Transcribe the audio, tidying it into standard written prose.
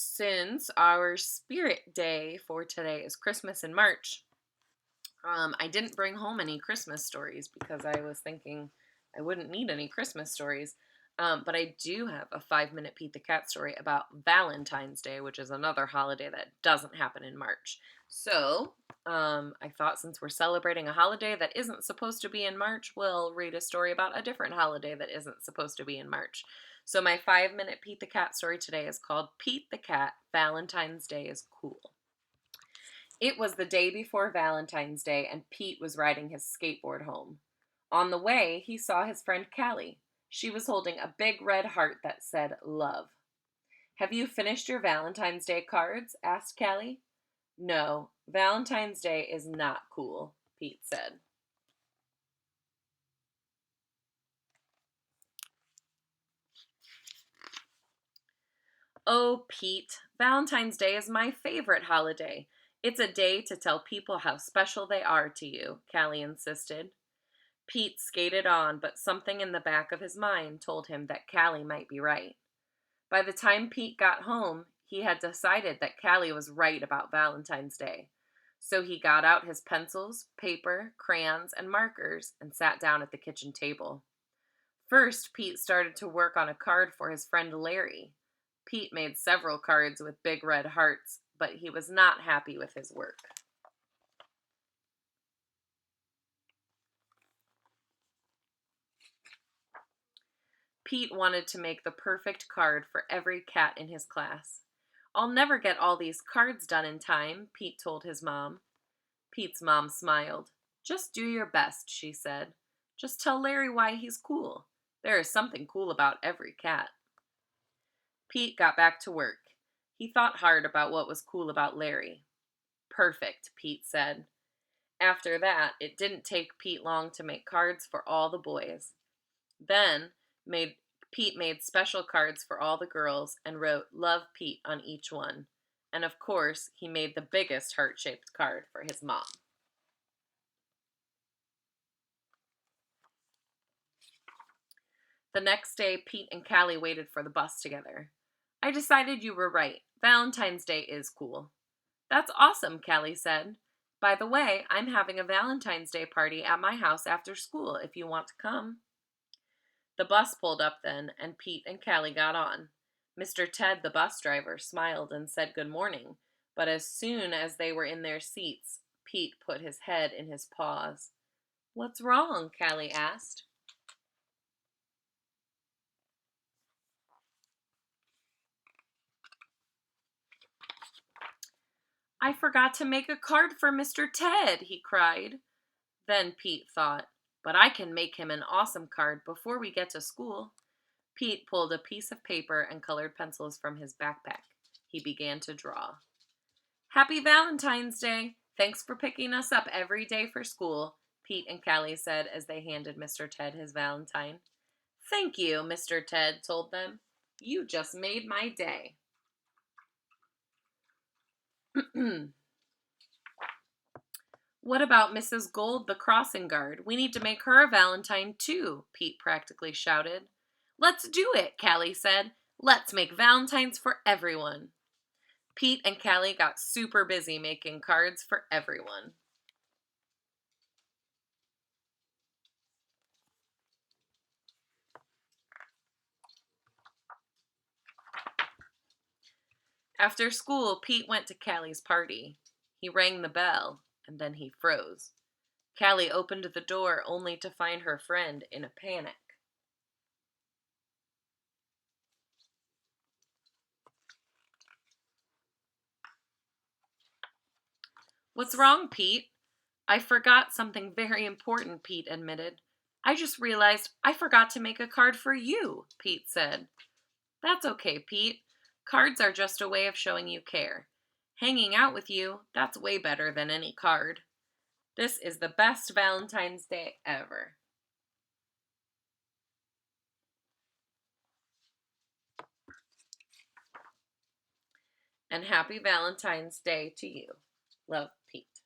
Since our spirit day for today is Christmas in March, I didn't bring home any Christmas stories because I was thinking I wouldn't need any Christmas stories. But I do have a 5 minute Pete the Cat story about Valentine's Day, which is another holiday that doesn't happen in March. So I thought since we're celebrating a holiday that isn't supposed to be in March, we'll read a story about a different holiday that isn't supposed to be in March. So my 5 minute Pete the Cat story today is called Pete the Cat, Valentine's Day is Cool. It was the day before Valentine's Day, and Pete was riding his skateboard home. On the way, he saw his friend Callie. She was holding a big red heart that said love. Have you finished your Valentine's Day cards? Asked Callie. No, Valentine's Day is not cool, Pete said. Oh, Pete, Valentine's Day is my favorite holiday. It's a day to tell people how special they are to you, Callie insisted. Pete skated on, but something in the back of his mind told him that Callie might be right. By the time Pete got home, he had decided that Callie was right about Valentine's Day. So he got out his pencils, paper, crayons, and markers and sat down at the kitchen table. First, Pete started to work on a card for his friend Larry. Pete made several cards with big red hearts, but he was not happy with his work. Pete wanted to make the perfect card for every cat in his class. I'll never get all these cards done in time, Pete told his mom. Pete's mom smiled. Just do your best, she said. Just tell Larry why he's cool. There is something cool about every cat. Pete got back to work. He thought hard about what was cool about Larry. Perfect, Pete said. After that, it didn't take Pete long to make cards for all the boys. Then made Pete made special cards for all the girls and wrote Love Pete on each one. And of course, he made the biggest heart-shaped card for his mom. The next day, Pete and Callie waited for the bus together. I decided you were right. Valentine's Day is cool. That's awesome, Callie said. By the way, I'm having a Valentine's Day party at my house after school if you want to come. The bus pulled up then, and Pete and Callie got on. Mr. Ted, the bus driver, smiled and said good morning, but as soon as they were in their seats, Pete put his head in his paws. What's wrong? Callie asked. I forgot to make a card for Mr. Ted, he cried. Then Pete thought, but I can make him an awesome card before we get to school. Pete pulled a piece of paper and colored pencils from his backpack. He began to draw. Happy Valentine's Day! Thanks for picking us up every day for school, Pete and Callie said as they handed Mr. Ted his Valentine. Thank you, Mr. Ted told them. You just made my day. What about Mrs. Gold, the crossing guard? We need to make her a Valentine, too, Pete practically shouted. Let's do it, Callie said. Let's make Valentines for everyone. Pete and Callie got super busy making cards for everyone. After school, Pete went to Callie's party. He rang the bell, and then he froze. Callie opened the door only to find her friend in a panic. What's wrong, Pete? I forgot something very important, Pete admitted. I just realized I forgot to make a card for you, Pete said. That's okay, Pete. Cards are just a way of showing you care. Hanging out with you, that's way better than any card. This is the best Valentine's Day ever. And happy Valentine's Day to you. Love, Pete.